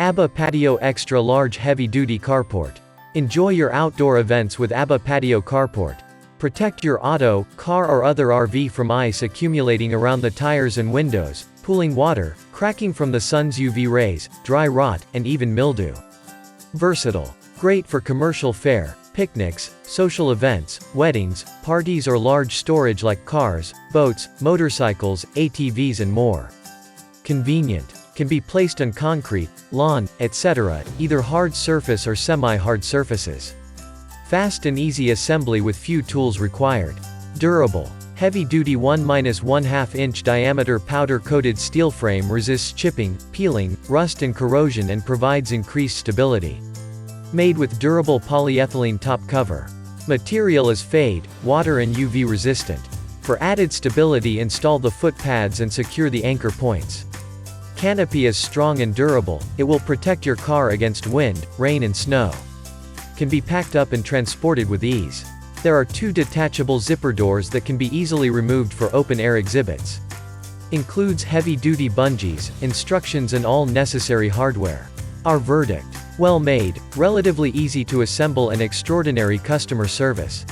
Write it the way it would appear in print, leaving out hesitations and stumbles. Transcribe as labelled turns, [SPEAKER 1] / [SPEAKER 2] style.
[SPEAKER 1] Abba Patio Extra Large Heavy Duty Carport. Enjoy your outdoor events with Abba Patio Carport. Protect your auto, car or other RV from ice accumulating around the tires and windows, pooling water, cracking from the sun's UV rays, dry rot, and even mildew. Versatile. Great for commercial fare, picnics, social events, weddings, parties or large storage like cars, boats, motorcycles, ATVs and more. Convenient. Can be placed on concrete, lawn, etc., either hard surface or semi-hard surfaces. Fast and easy assembly with few tools required. Durable. Heavy-duty 1-1/2 inch diameter powder-coated steel frame resists chipping, peeling, rust and corrosion and provides increased stability. Made with durable polyethylene top cover. Material is fade, water and UV resistant. For added stability, install the foot pads and secure the anchor points. Canopy is strong and durable, it will protect your car against wind, rain and snow. Can be packed up and transported with ease. There are 2 detachable zipper doors that can be easily removed for open-air exhibits. Includes heavy-duty bungees, instructions and all necessary hardware. Our verdict: well made, relatively easy to assemble and extraordinary customer service.